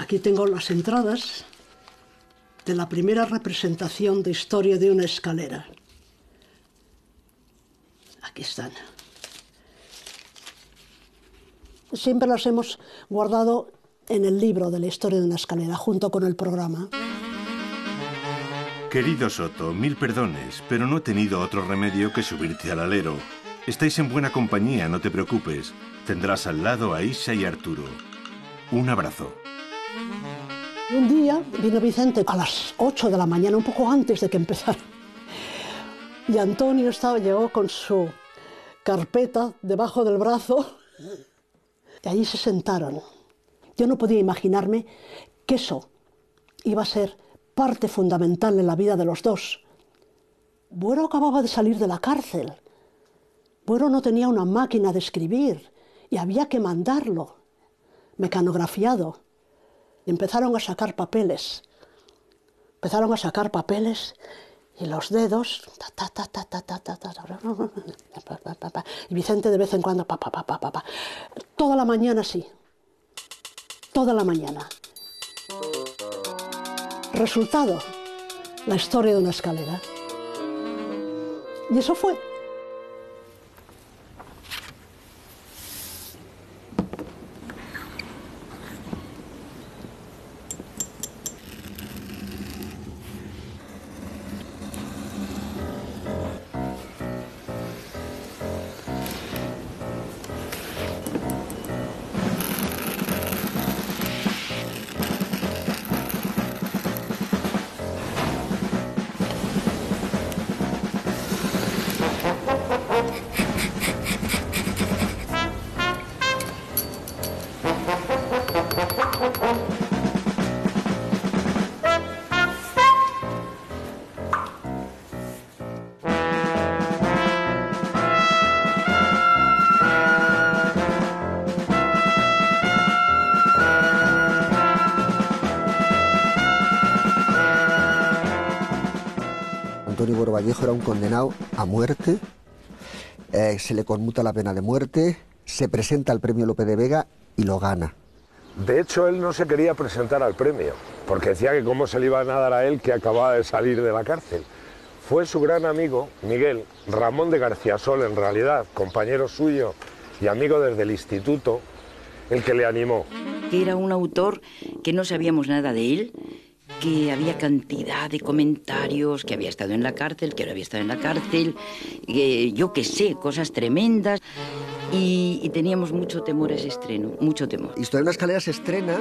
Aquí tengo las entradas de la primera representación de Historia de una escalera. Aquí están. Siempre las hemos guardado en el libro de la Historia de una escalera, junto con el programa. Querido Soto, 1000 perdones, pero no he tenido otro remedio que subirte al alero. Estáis en buena compañía, no te preocupes. Tendrás al lado a Isa y Arturo. Un abrazo. Un día vino Vicente a las 8 de la mañana, un poco antes de que empezara. Y Antonio llegó con su carpeta debajo del brazo. Y allí se sentaron. Yo no podía imaginarme que eso iba a ser parte fundamental en la vida de los dos. Buero acababa de salir de la cárcel. Buero no tenía una máquina de escribir y había que mandarlo, mecanografiado. Y empezaron a sacar papeles. Y los dedos... Y Vicente de vez en cuando... Toda la mañana así. Toda la mañana. Resultado, la historia de una escalera. Y eso fue. Antonio Buero Vallejo era un condenado a muerte, se le conmuta la pena de muerte, se presenta al premio Lope de Vega y lo gana. De hecho, él no se quería presentar al premio, porque decía que cómo se le iban a dar a él que acababa de salir de la cárcel. Fue su gran amigo, Miguel Ramón de Garciasol, en realidad, compañero suyo y amigo desde el instituto, el que le animó. Era un autor que no sabíamos nada de él, que había cantidad de comentarios, que había estado en la cárcel, que no había estado en la cárcel, yo qué sé, cosas tremendas. Y teníamos mucho temor a ese estreno, mucho temor. Historia de una escalera se estrena,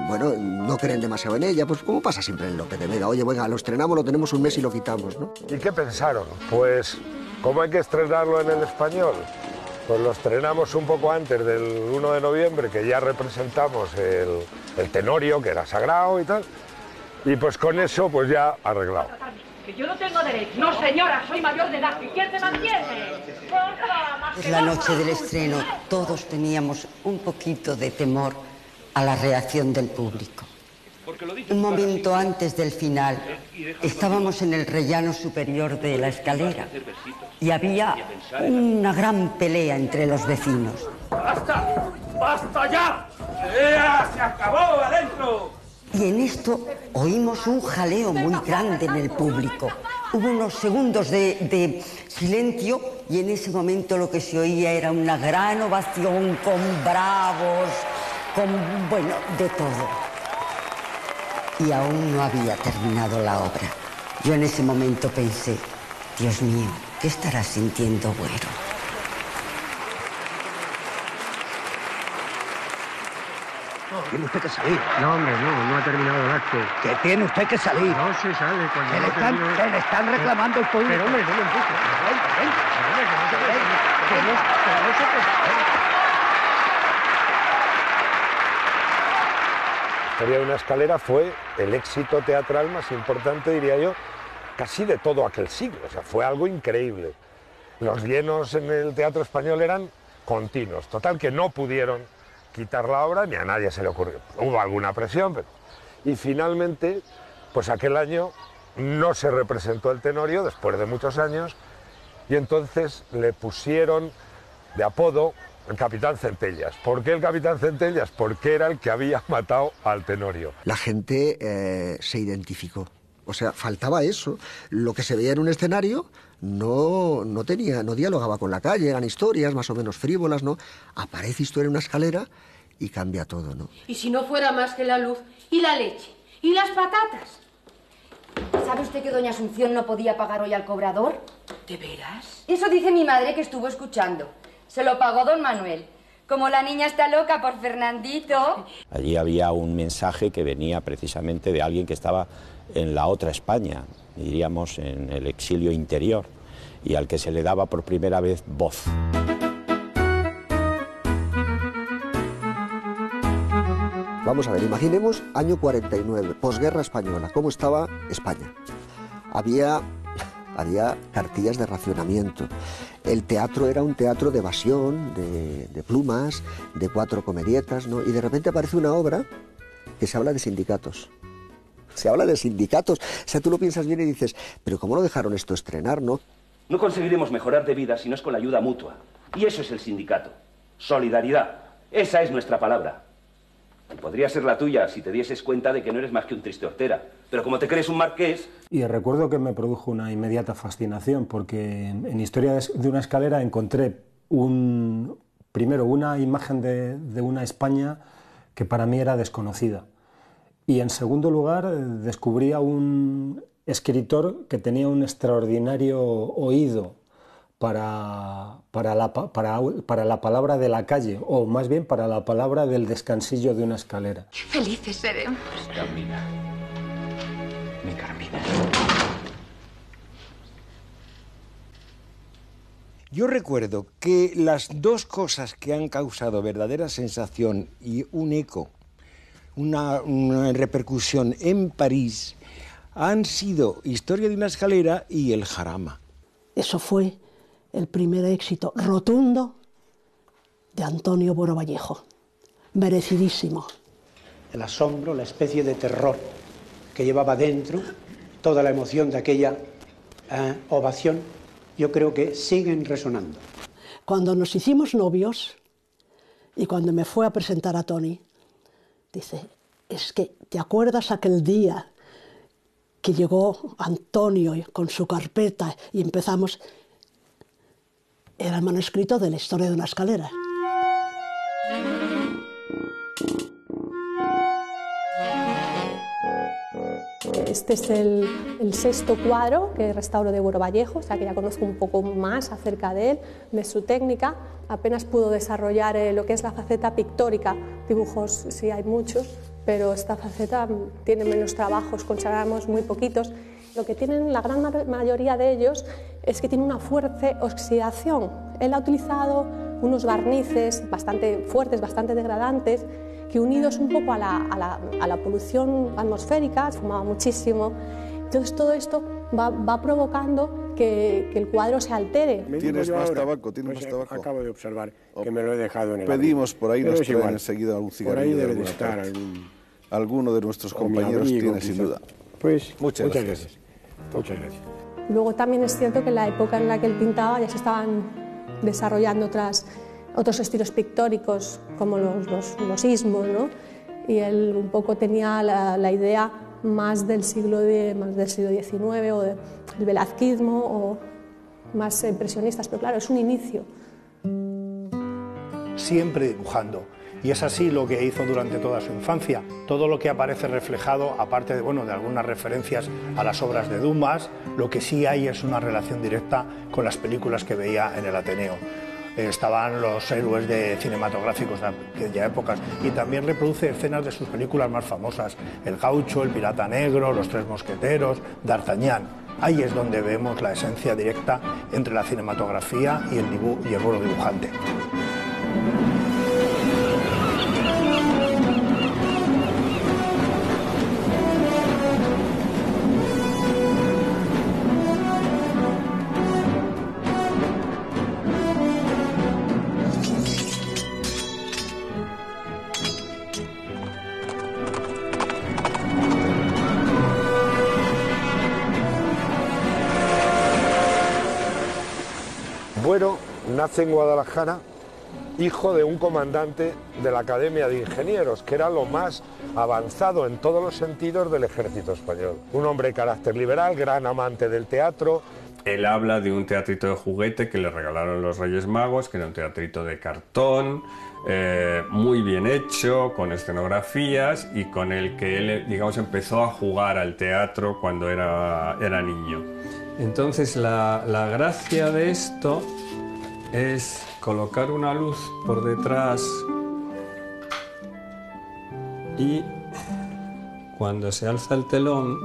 bueno, no creen demasiado en ella, pues como pasa siempre en Lope de Vega. Oye, venga, lo estrenamos, lo tenemos un mes y lo quitamos, ¿no? ¿Y qué pensaron? Pues, ¿cómo hay que estrenarlo en el español? Pues lo estrenamos un poco antes del 1 de noviembre, que ya representamos el Tenorio, que era sagrado y tal. Y pues con eso, pues ya arreglado. Que yo no tengo derecho. No, señora, soy mayor de edad. ¿Y quién se mantiene? Es la noche del estreno. Todos teníamos un poquito de temor a la reacción del público. Un momento antes del final, estábamos en el rellano superior de la escalera y había una gran pelea entre los vecinos. ¡Basta! ¡Basta ya! ¡Se acabó adentro! Y en esto oímos un jaleo muy grande en el público. Hubo unos segundos de silencio y en ese momento lo que se oía era una gran ovación con bravos, bueno, de todo. Y aún no había terminado la obra. Yo en ese momento pensé, Dios mío, ¿qué estará sintiendo Buero? Tiene usted que salir. No, hombre, no ha terminado el acto. Que tiene usted que salir. No se sale cuando se le están reclamando el público. Pero, hombre, no me empuje. Historia de una escalera fue el éxito teatral más importante, diría yo, casi de todo aquel siglo. O sea, fue algo increíble. Los llenos en el Teatro Español eran continuos. Total, que no pudieron quitar la obra, ni a nadie se le ocurrió. Hubo alguna presión, pero... Y finalmente, pues aquel año no se representó el Tenorio, después de muchos años, y entonces le pusieron de apodo el capitán Centellas. ¿Por qué el capitán Centellas? Porque era el que había matado al Tenorio. La gente se identificó. O sea, faltaba eso. Lo que se veía en un escenario no dialogaba con la calle, eran historias más o menos frívolas, ¿no? Aparece historia en una escalera y cambia todo, ¿no? Y si no fuera más que la luz, y la leche, y las patatas. ¿Sabe usted que doña Asunción no podía pagar hoy al cobrador? ¿De veras? Eso dice mi madre que estuvo escuchando. Se lo pagó don Manuel. Como la niña está loca por Fernandito. Allí había un mensaje que venía precisamente de alguien que estaba en la otra España, diríamos en el exilio interior, y al que se le daba por primera vez voz. Vamos a ver, imaginemos año 49, posguerra española, ¿cómo estaba España? Había cartillas de racionamiento. El teatro era un teatro de evasión, de plumas, de 4 comedietas, ¿no? Y de repente aparece una obra que se habla de sindicatos. Se habla de sindicatos. O sea, tú lo piensas bien y dices, pero ¿cómo no dejaron esto estrenar, no? No conseguiremos mejorar de vida si no es con la ayuda mutua. Y eso es el sindicato. Solidaridad. Esa es nuestra palabra. Y podría ser la tuya si te dieses cuenta de que no eres más que un triste hortera. Pero como te crees un marqués... Y recuerdo que me produjo una inmediata fascinación, porque en Historia de una escalera encontré primero una imagen de una España que para mí era desconocida. Y en segundo lugar descubrí a un escritor que tenía un extraordinario oído para la palabra de la calle, o más bien para la palabra del descansillo de una escalera. Qué felices seremos. Carmina. Mi Carmina. Yo recuerdo que las dos cosas que han causado verdadera sensación y un eco, una repercusión en París, han sido Historia de una escalera y El Jarama. Eso fue el primer éxito rotundo de Antonio Buero Vallejo. Merecidísimo. El asombro, la especie de terror que llevaba dentro, toda la emoción de aquella ovación, yo creo que siguen resonando. Cuando nos hicimos novios y cuando me fue a presentar a Tony, dice, es que ¿te acuerdas aquel día que llegó Antonio con su carpeta y empezamos? Era el manuscrito de La Historia de una escalera. Este es el sexto cuadro que restauro de Buero Vallejo, o sea que ya conozco un poco más acerca de él, de su técnica. Apenas pudo desarrollar lo que es la faceta pictórica. Dibujos sí hay muchos, pero esta faceta tiene menos trabajos, conservamos muy poquitos. Lo que tienen la gran mayoría de ellos es que tiene una fuerte oxidación. Él ha utilizado unos barnices bastante fuertes, bastante degradantes, que unidos un poco a la polución atmosférica, fumaba muchísimo. Entonces todo esto va provocando que el cuadro se altere. ¿Tienes más tabaco? ¿Tienes más tabaco? Acabo de observar que me lo he dejado en el Pedimos por ahí, pero nos traen enseguida un cigarrillo. Por ahí debe de estar algún... Alguno de nuestros compañeros amigo, tiene quizá. sin duda. Pues muchas gracias. Muchas gracias. Luego también es cierto que en la época en la que él pintaba ya se estaban desarrollando otros estilos pictóricos como los ismos, ¿no? Y él un poco tenía la idea más del siglo XIX o del velazquismo o más impresionistas, pero claro, es un inicio. Siempre dibujando. Y es así lo que hizo durante toda su infancia. Todo lo que aparece reflejado, aparte de algunas referencias a las obras de Dumas, lo que sí hay es una relación directa con las películas que veía en el Ateneo. Estaban los héroes cinematográficos de aquella época y también reproduce escenas de sus películas más famosas, El Gaucho, El Pirata Negro, Los Tres Mosqueteros, D'Artagnan. Ahí es donde vemos la esencia directa entre la cinematografía y el buero dibujante. Buero nace en Guadalajara hijo de un comandante de la Academia de Ingenieros, que era lo más avanzado en todos los sentidos del ejército español. Un hombre de carácter liberal, gran amante del teatro. Él habla de un teatrito de juguete que le regalaron los Reyes Magos, que era un teatrito de cartón, muy bien hecho, con escenografías, y con el que él, digamos, empezó a jugar al teatro cuando era niño. Entonces la gracia de esto es colocar una luz por detrás y cuando se alza el telón,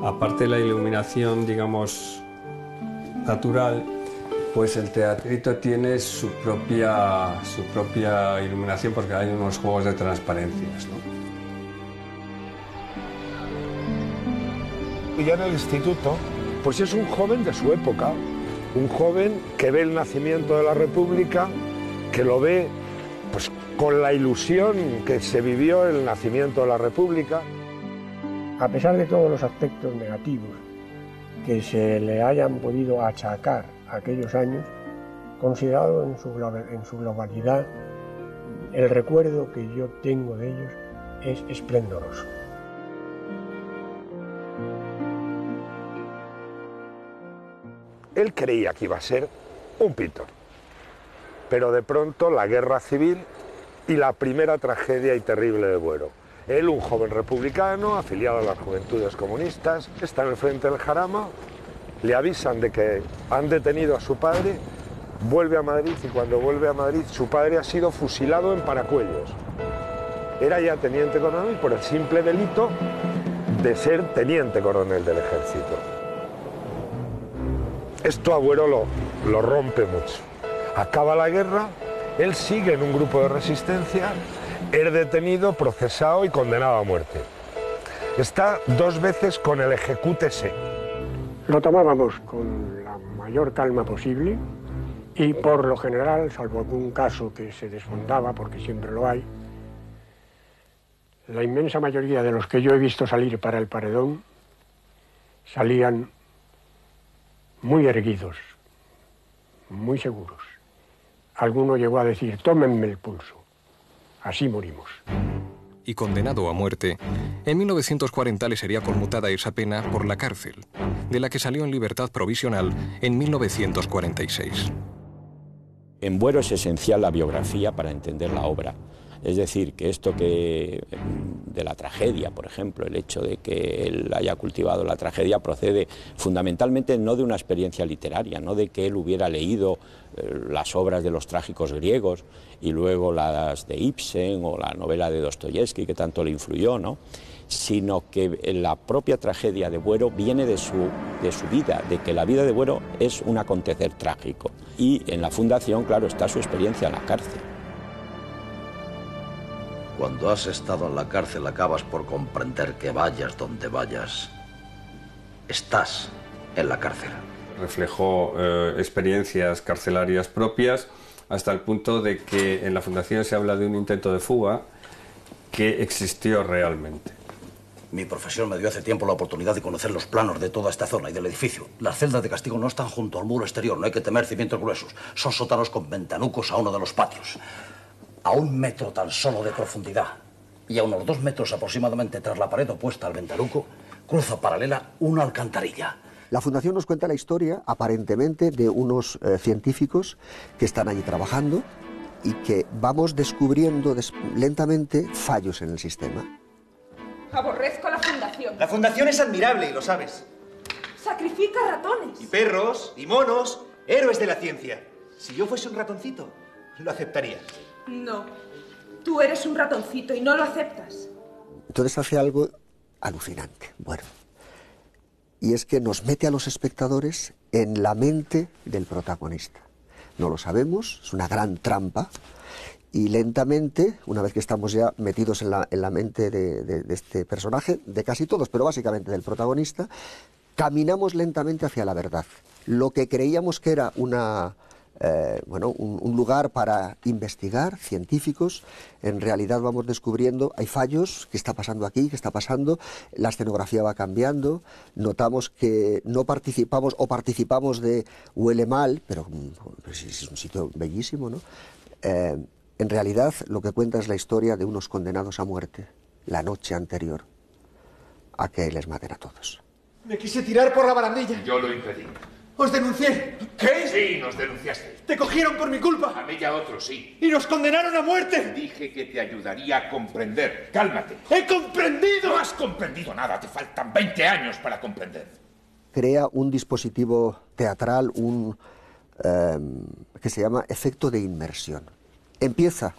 aparte de la iluminación, digamos, natural, pues el teatrito tiene su propia iluminación porque hay unos juegos de transparencias, ¿no? Y ya en el instituto, pues es un joven de su época, un joven que ve el nacimiento de la República, que lo ve pues con la ilusión que se vivió el nacimiento de la República. A pesar de todos los aspectos negativos que se le hayan podido achacar a aquellos años, considerado en su globalidad, el recuerdo que yo tengo de ellos es esplendoroso. Él creía que iba a ser un pintor, pero de pronto la guerra civil y la primera tragedia y terrible de Buero. Él, un joven republicano, afiliado a las Juventudes Comunistas, está en el frente del Jarama, le avisan de que han detenido a su padre, vuelve a Madrid y cuando vuelve a Madrid su padre ha sido fusilado en Paracuellos. Era ya teniente coronel por el simple delito de ser teniente coronel del ejército. Esto a Buero lo rompe mucho. Acaba la guerra, él sigue en un grupo de resistencia, es detenido, procesado y condenado a muerte. Está 2 veces con el ejecútese. Lo tomábamos con la mayor calma posible y por lo general, salvo algún caso que se desfondaba, porque siempre lo hay, la inmensa mayoría de los que yo he visto salir para el paredón salían muy erguidos, muy seguros. Alguno llegó a decir, tómenme el pulso, así morimos. Y condenado a muerte, en 1940 le sería conmutada esa pena por la cárcel, de la que salió en libertad provisional en 1946. En Buero es esencial la biografía para entender la obra. Es decir, que esto que de la tragedia, por ejemplo, el hecho de que él haya cultivado la tragedia procede fundamentalmente no de una experiencia literaria, no de que él hubiera leído las obras de los trágicos griegos y luego las de Ibsen o la novela de Dostoyevsky que tanto le influyó, ¿no? Sino que la propia tragedia de Buero viene de su vida, de que la vida de Buero es un acontecer trágico. Y en la fundación, claro, está su experiencia en la cárcel. Cuando has estado en la cárcel acabas por comprender que vayas donde vayas, estás en la cárcel. Reflejó experiencias carcelarias propias hasta el punto de que en la Fundación se habla de un intento de fuga que existió realmente. Mi profesión me dio hace tiempo la oportunidad de conocer los planos de toda esta zona y del edificio. Las celdas de castigo no están junto al muro exterior, no hay que temer cimientos gruesos. Son sótanos con ventanucos a uno de los patios. A 1 metro tan solo de profundidad y a unos 2 metros aproximadamente tras la pared opuesta al ventanuco, cruza paralela una alcantarilla. La Fundación nos cuenta la historia, aparentemente, de unos científicos que están allí trabajando y que vamos descubriendo lentamente fallos en el sistema. Aborrezco la Fundación. La Fundación es admirable y lo sabes. Sacrifica ratones. Y perros, y monos, héroes de la ciencia. Si yo fuese un ratoncito, lo aceptaría. No, tú eres un ratoncito y no lo aceptas. Entonces hace algo alucinante, bueno, y es que nos mete a los espectadores en la mente del protagonista. No lo sabemos, es una gran trampa, y lentamente, una vez que estamos ya metidos en la mente de este personaje, de casi todos, pero básicamente del protagonista, caminamos lentamente hacia la verdad. Lo que creíamos que era un lugar para investigar, científicos, en realidad vamos descubriendo, hay fallos, qué está pasando aquí, qué está pasando, la escenografía va cambiando, notamos que no participamos o participamos de huele mal, pero sí, es un sitio bellísimo, ¿no? En realidad lo que cuenta es la historia de unos condenados a muerte la noche anterior a que les maten a todos. Me quise tirar por la barandilla. Yo lo impedí. Os denuncié. ¿Qué? Sí, nos denunciaste. Te cogieron por mi culpa. A mí y a otros, sí. Y nos condenaron a muerte. Dije que te ayudaría a comprender. Cálmate. ¡He comprendido! No has comprendido nada. Te faltan 20 años para comprender. Crea un dispositivo teatral, que se llama efecto de inmersión. Empieza,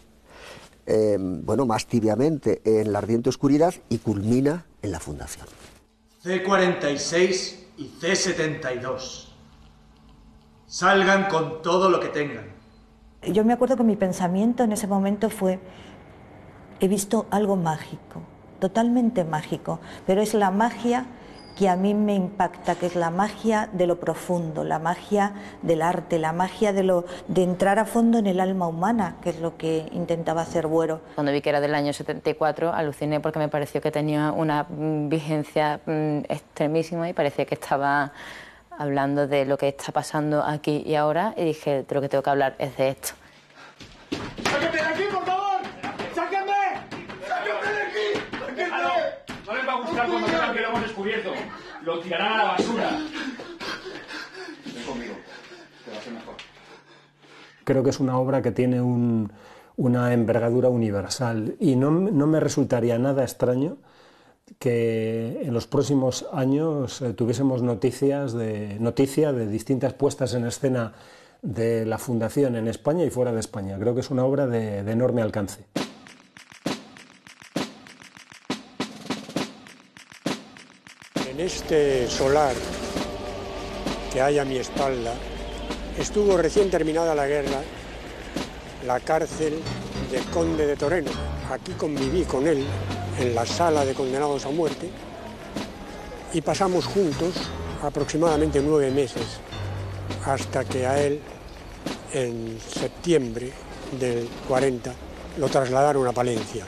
más tibiamente en la ardiente oscuridad y culmina en la fundación. C46 y C72. Salgan con todo lo que tengan. Yo me acuerdo que mi pensamiento en ese momento fue: he visto algo mágico, totalmente mágico, pero es la magia que a mí me impacta, que es la magia de lo profundo, la magia del arte, la magia de entrar a fondo en el alma humana, que es lo que intentaba hacer Buero. Cuando vi que era del año 74, aluciné porque me pareció que tenía una vigencia extremísima y parecía que estaba hablando de lo que está pasando aquí y ahora, y dije, de lo que tengo que hablar es de esto. ¡Sáquenme de aquí, por favor! ¡Sáquenme! ¡Sáquenme de aquí! ¡Sáquenme! No les va a gustar cuando vean que lo hemos descubierto. Lo tirarán a la basura. Ven conmigo, te va a ser mejor. Creo que es una obra que tiene una envergadura universal y no me resultaría nada extraño que en los próximos años tuviésemos noticia de distintas puestas en escena de la Fundación en España y fuera de España. Creo que es una obra de enorme alcance. En este solar que hay a mi espalda estuvo recién terminada la guerra la cárcel del Conde de Toreno. Aquí conviví con él en la sala de condenados a muerte y pasamos juntos aproximadamente 9 meses hasta que a él en septiembre del 40 lo trasladaron a Palencia.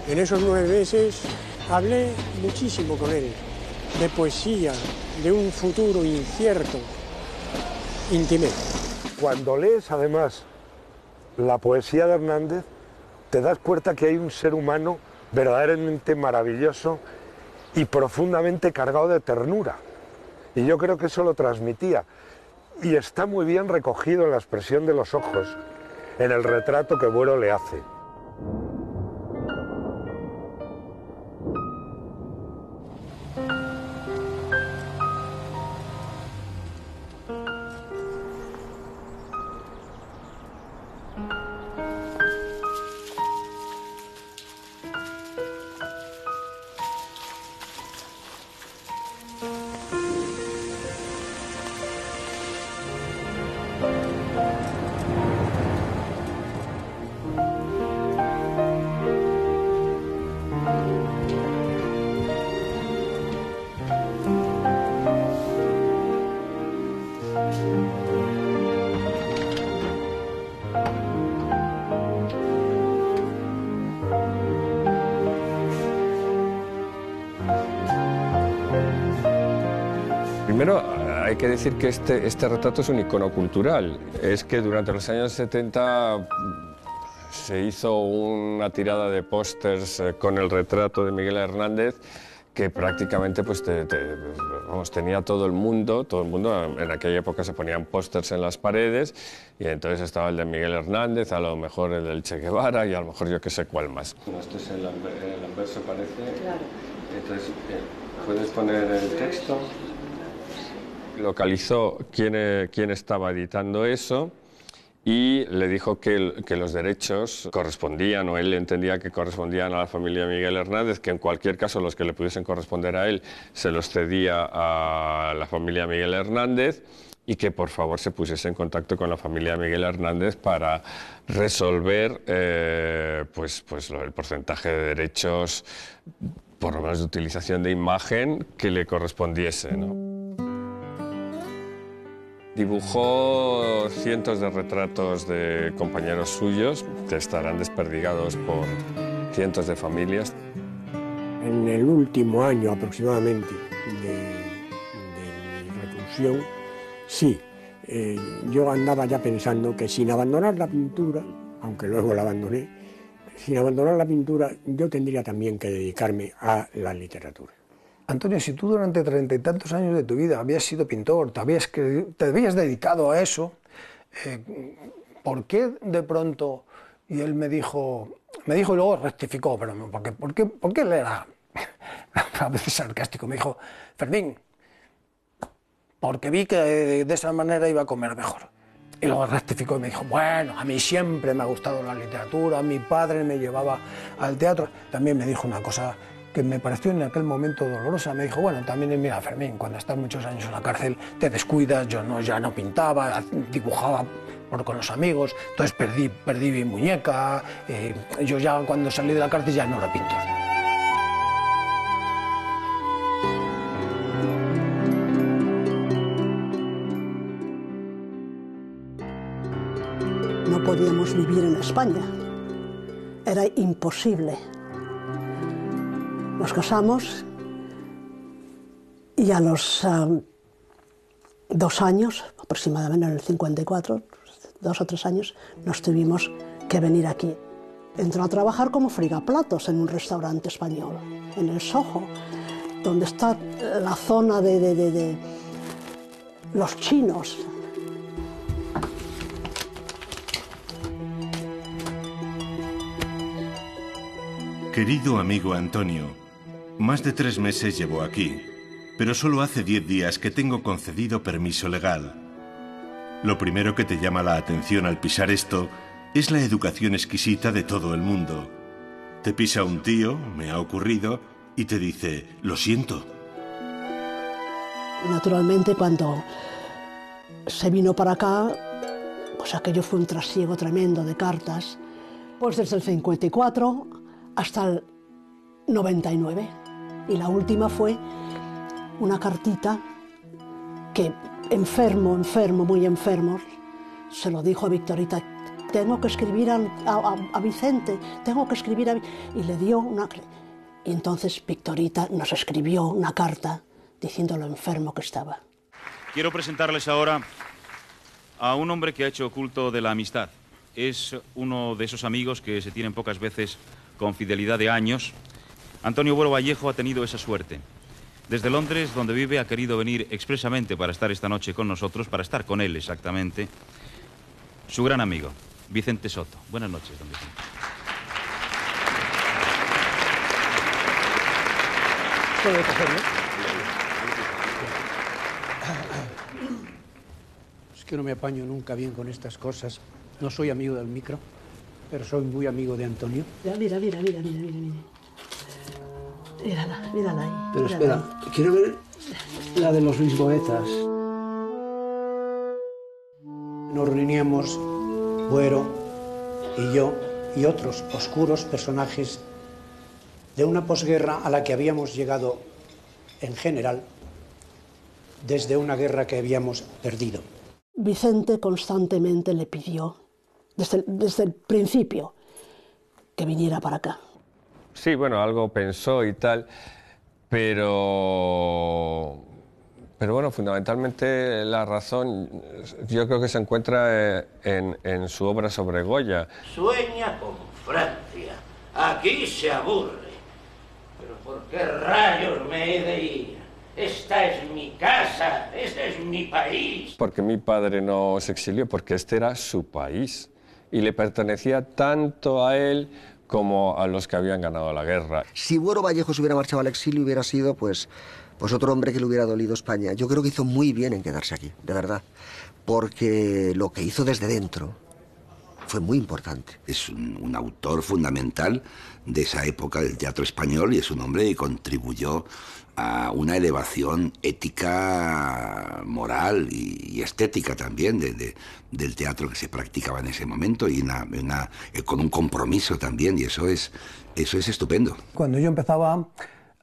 En esos 9 meses hablé muchísimo con él, de poesía, de un futuro incierto, intimé. Cuando lees además la poesía de Hernández, te das cuenta que hay un ser humano verdaderamente maravilloso y profundamente cargado de ternura. Y yo creo que eso lo transmitía. Y está muy bien recogido en la expresión de los ojos, en el retrato que Buero le hace. Primero, hay que decir que este retrato es un icono cultural. Es que durante los años 70 se hizo una tirada de pósters con el retrato de Miguel Hernández que prácticamente pues, tenía todo el mundo, en aquella época se ponían pósters en las paredes y entonces estaba el de Miguel Hernández, a lo mejor el del Che Guevara y a lo mejor yo que sé cuál más. Bueno, este es el anverso parece. Claro. Entonces, ¿puedes poner el texto? Localizó quién estaba editando eso y le dijo que los derechos correspondían, o él entendía que correspondían a la familia Miguel Hernández, que en cualquier caso los que le pudiesen corresponder a él se los cedía a la familia Miguel Hernández y que por favor se pusiese en contacto con la familia Miguel Hernández para resolver el porcentaje de derechos, por lo menos de utilización de imagen, que le correspondiese, ¿no? Dibujó cientos de retratos de compañeros suyos que estarán desperdigados por cientos de familias. En el último año aproximadamente de mi reclusión, sí, yo andaba ya pensando que sin abandonar la pintura, aunque luego la abandoné, sin abandonar la pintura yo tendría también que dedicarme a la literatura. Antonio, si tú durante 30 y tantos años de tu vida habías sido pintor, te habías dedicado a eso, ¿por qué de pronto? Y él me dijo y luego rectificó, pero ¿por qué él era a veces sarcástico? Me dijo, Fermín, porque vi que de esa manera iba a comer mejor. Y luego rectificó y me dijo, bueno, a mí siempre me ha gustado la literatura, mi padre me llevaba al teatro. También me dijo una cosa que me pareció en aquel momento dolorosa. Me dijo, bueno, también mira, Fermín, cuando estás muchos años en la cárcel te descuidas, yo ya no pintaba, dibujaba con los amigos, entonces perdí mi muñeca, yo ya cuando salí de la cárcel ya no era pintor. No podíamos vivir en España, era imposible. Nos casamos y a los 2 años, aproximadamente en el 54, 2 o 3 años, nos tuvimos que venir aquí. Entró a trabajar como frigaplatos en un restaurante español, en el Soho, donde está la zona de los chinos. Querido amigo Antonio, más de 3 meses llevo aquí, pero solo hace 10 días que tengo concedido permiso legal. Lo primero que te llama la atención al pisar esto es la educación exquisita de todo el mundo. Te pisa un tío, me ha ocurrido, y te dice, lo siento. Naturalmente, cuando se vino para acá, pues aquello fue un trasiego tremendo de cartas, pues desde el 54 hasta el 99. Y la última fue una cartita que muy enfermo, se lo dijo a Victorita, tengo que escribir a Vicente, tengo que escribir a... Y le dio una... Y entonces Victorita nos escribió una carta diciendo lo enfermo que estaba. Quiero presentarles ahora a un hombre que ha hecho culto de la amistad. Es uno de esos amigos que se tienen pocas veces con fidelidad de años. Antonio Buero Vallejo ha tenido esa suerte. Desde Londres, donde vive, ha querido venir expresamente para estar esta noche con nosotros, para estar con él exactamente, su gran amigo, Vicente Soto. Buenas noches, don Vicente. Es que no me apaño nunca bien con estas cosas. No soy amigo del micro, pero soy muy amigo de Antonio. Mira. Mírala ahí. Pero espera, quiero ver la de los Lisboetas. Nos reuníamos, Buero y yo, y otros oscuros personajes de una posguerra a la que habíamos llegado en general desde una guerra que habíamos perdido. Vicente constantemente le pidió, desde el principio, que viniera para acá. Sí, bueno, algo pensó y tal, pero bueno, fundamentalmente la razón yo creo que se encuentra en su obra sobre Goya. Sueña con Francia, aquí se aburre. Pero ¿por qué rayos me he de ir? Esta es mi casa, este es mi país. Porque mi padre no se exilió, porque este era su país y le pertenecía tanto a él como a los que habían ganado la guerra. Si Buero Vallejo se hubiera marchado al exilio, hubiera sido pues otro hombre que le hubiera dolido España. Yo creo que hizo muy bien en quedarse aquí, de verdad, porque lo que hizo desde dentro fue muy importante. Es un autor fundamental de esa época del teatro español y es un hombre que contribuyó a una elevación ética, moral y estética también del teatro que se practicaba en ese momento y con un compromiso también, y eso es estupendo. Cuando yo empezaba,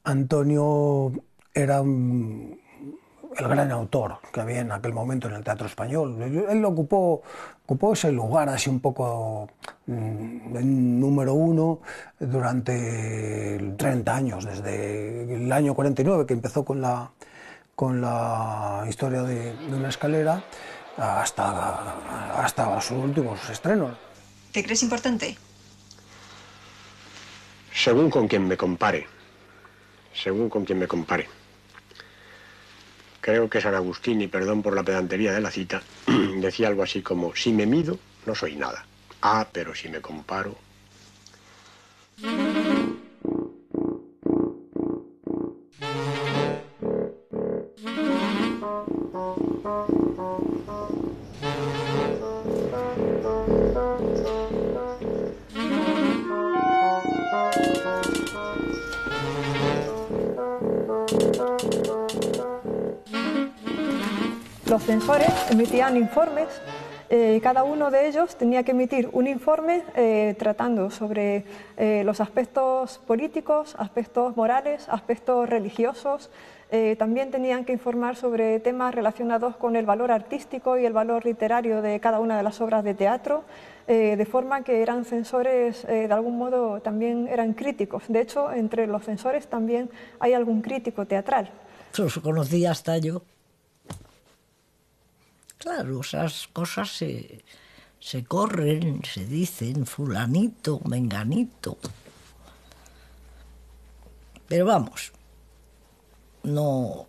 Antonio era el gran autor que había en aquel momento en el teatro español. Él ocupó ese lugar así un poco número uno durante 30 años, desde el año 49 que empezó con la historia de una escalera, hasta sus últimos estrenos. ¿Te crees importante? Según con quien me compare. Según con quien me compare. Creo que San Agustín, y perdón por la pedantería de la cita, decía algo así como: si me mido, no soy nada. Ah, pero si me comparo... Los censores emitían informes y cada uno de ellos tenía que emitir un informe tratando sobre los aspectos políticos, aspectos morales, aspectos religiosos. También tenían que informar sobre temas relacionados con el valor artístico y el valor literario de cada una de las obras de teatro, de forma que eran censores, de algún modo también eran críticos. De hecho, entre los censores también hay algún crítico teatral. Los conocía hasta yo. Claro, esas cosas se corren, se dicen, fulanito, menganito. Pero vamos, no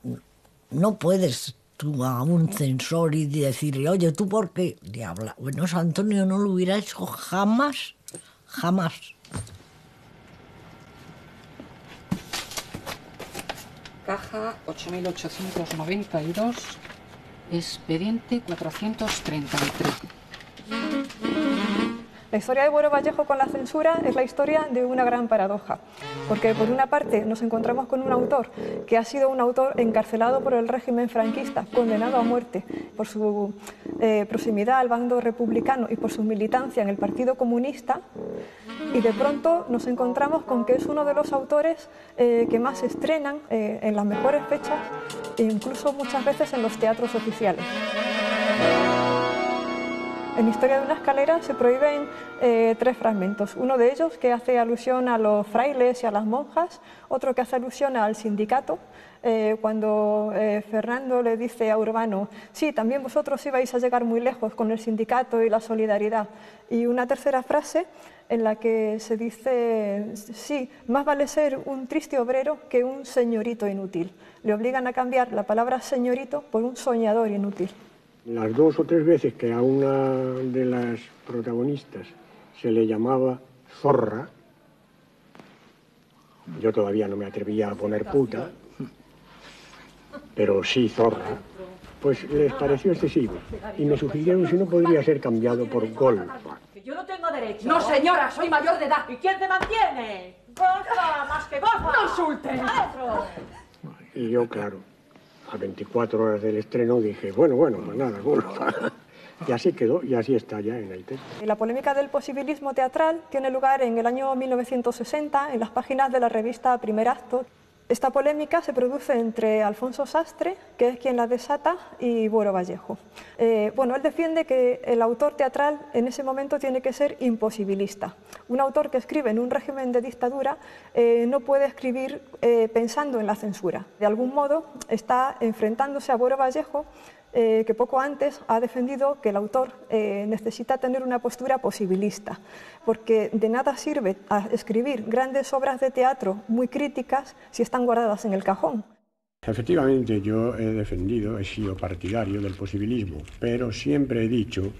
puedes tú a un censor y decirle, oye, ¿tú por qué? Diabla. Bueno, eso Antonio no lo hubiera hecho jamás, jamás. Caja 8.892, expediente 433. La historia de Buero Vallejo con la censura es la historia de una gran paradoja, porque por una parte nos encontramos con un autor que ha sido un autor encarcelado por el régimen franquista, condenado a muerte por su proximidad al bando republicano y por su militancia en el Partido Comunista, y de pronto nos encontramos con que es uno de los autores que más se estrenan en las mejores fechas e incluso muchas veces en los teatros oficiales. En Historia de una escalera se prohíben 3 fragmentos. Uno de ellos que hace alusión a los frailes y a las monjas, otro que hace alusión al sindicato, cuando Fernando le dice a Urbano, sí, también vosotros ibais a llegar muy lejos con el sindicato y la solidaridad. Y una tercera frase en la que se dice, sí, más vale ser un triste obrero que un señorito inútil. Le obligan a cambiar la palabra señorito por un soñador inútil. Las 2 o 3 veces que a una de las protagonistas se le llamaba zorra, yo todavía no me atrevía a poner puta, pero sí zorra, pues les pareció excesivo y me sugirieron si no podría ser cambiado por golfa. Yo no tengo derecho. No, señora, soy mayor de edad. ¿Y quién te mantiene? Golfa, más que golfa. No insultes. Maestro. Y yo, claro, a 24 horas del estreno dije, bueno, pues nada, golfa. Y así quedó, y así está ya en el texto. La polémica del posibilismo teatral tiene lugar en el año 1960 en las páginas de la revista Primer Acto. Esta polémica se produce entre Alfonso Sastre, que es quien la desata, y Buero Vallejo. Él defiende que el autor teatral en ese momento tiene que ser imposibilista. Un autor que escribe en un régimen de dictadura no puede escribir pensando en la censura. De algún modo está enfrentándose a Buero Vallejo, que poco antes ha defendido que el autor necesita tener una postura posibilista, porque de nada sirve escribir grandes obras de teatro muy críticas si están guardadas en el cajón. Efectivamente, yo he sido partidario del posibilismo, pero siempre he dicho,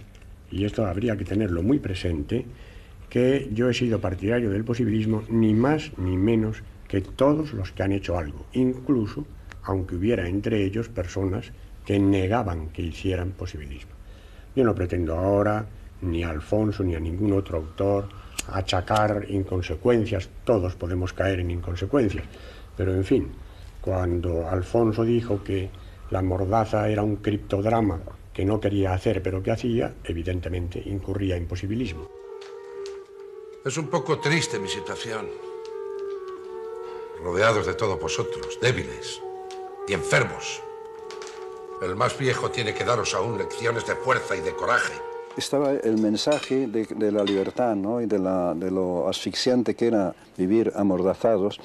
y esto habría que tenerlo muy presente, que yo he sido partidario del posibilismo ni más ni menos que todos los que han hecho algo, incluso aunque hubiera entre ellos personas que negaban que hicieran posibilismo. Yo no pretendo ahora, ni a Alfonso ni a ningún otro autor, achacar inconsecuencias. Todos podemos caer en inconsecuencias. Pero, en fin, cuando Alfonso dijo que la mordaza era un criptodrama que no quería hacer, pero que hacía, evidentemente incurría en posibilismo. Es un poco triste mi situación. Rodeados de todos vosotros, débiles y enfermos. El más viejo tiene que daros aún lecciones de fuerza y de coraje. Estaba el mensaje de la libertad, ¿no? Y de lo asfixiante que era vivir amordazados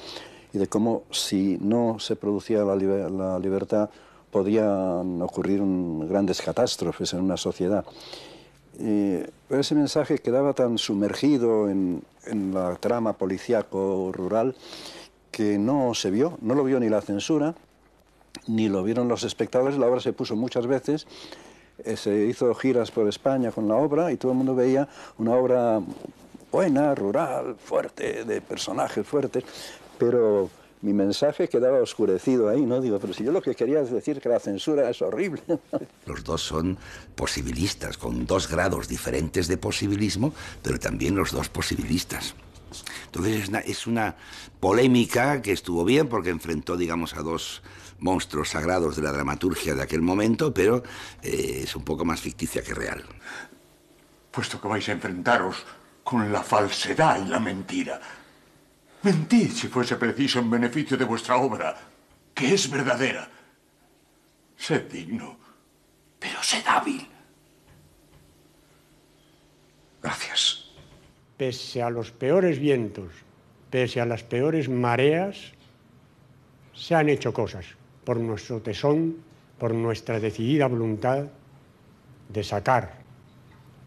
y de cómo si no se producía la libertad, podían ocurrir grandes catástrofes en una sociedad. Pero ese mensaje quedaba tan sumergido en la trama policíaco rural que no se vio, no lo vio ni la censura, ni lo vieron los espectadores. La obra se puso muchas veces, se hizo giras por España con la obra y todo el mundo veía una obra buena, rural, fuerte, de personajes fuertes, pero mi mensaje quedaba oscurecido ahí, ¿no? Digo, pero si yo lo que quería es decir que la censura es horrible. Los dos son posibilistas, con 2 grados diferentes de posibilismo, pero también los dos posibilistas. Entonces es una polémica que estuvo bien porque enfrentó, digamos, a 2 monstruos sagrados de la dramaturgia de aquel momento, pero es un poco más ficticia que real. Puesto que vais a enfrentaros con la falsedad y la mentira, mentid si fuese preciso en beneficio de vuestra obra, que es verdadera. Sed digno, pero sed hábil. Gracias. Pese a los peores vientos, pese a las peores mareas, se han hecho cosas por nuestro tesón, por nuestra decidida voluntad de sacar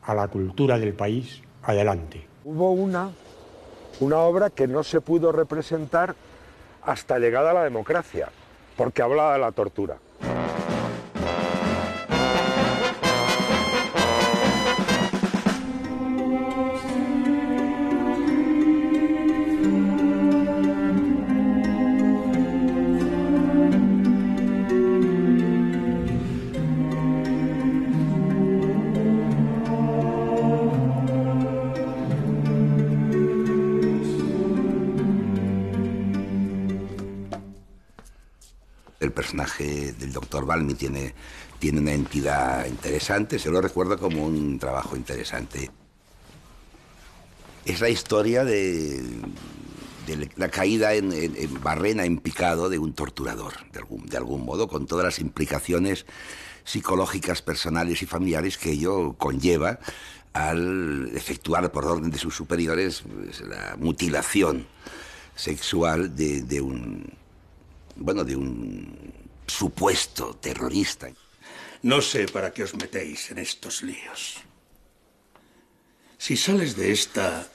a la cultura del país adelante. Hubo una obra que no se pudo representar hasta llegada a la democracia, porque hablaba de la tortura. El personaje del doctor Balmi tiene una entidad interesante, se lo recuerdo como un trabajo interesante. Es la historia de la caída en Barrena, en picado, de un torturador, de algún modo, con todas las implicaciones psicológicas, personales y familiares que ello conlleva al efectuar por orden de sus superiores pues, la mutilación sexual de un supuesto terrorista. No sé para qué os metéis en estos líos. Si sales de esta,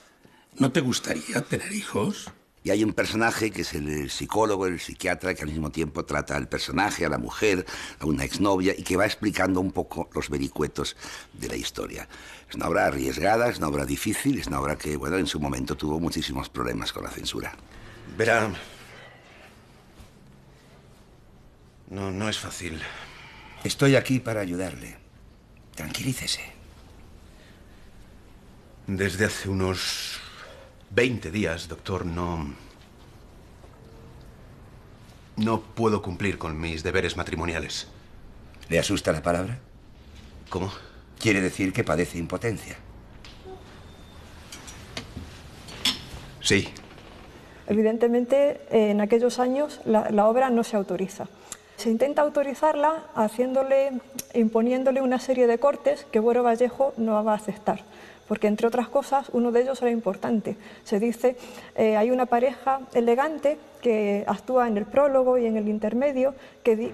¿no te gustaría tener hijos? Y hay un personaje que es el psicólogo, el psiquiatra, que al mismo tiempo trata al personaje, a la mujer, a una exnovia, y que va explicando un poco los vericuetos de la historia. Es una obra arriesgada, es una obra difícil, es una obra que, bueno, en su momento tuvo muchísimos problemas con la censura. Verá, no es fácil. Estoy aquí para ayudarle. Tranquilícese. Desde hace unos 20 días, doctor, no puedo cumplir con mis deberes matrimoniales. ¿Le asusta la palabra? ¿Cómo? Quiere decir que padece impotencia. Sí. Evidentemente, en aquellos años la obra no se autoriza. Se intenta autorizarla imponiéndole una serie de cortes que Buero Vallejo no va a aceptar, porque entre otras cosas uno de ellos era importante. Se dice, hay una pareja elegante que actúa en el prólogo y en el intermedio que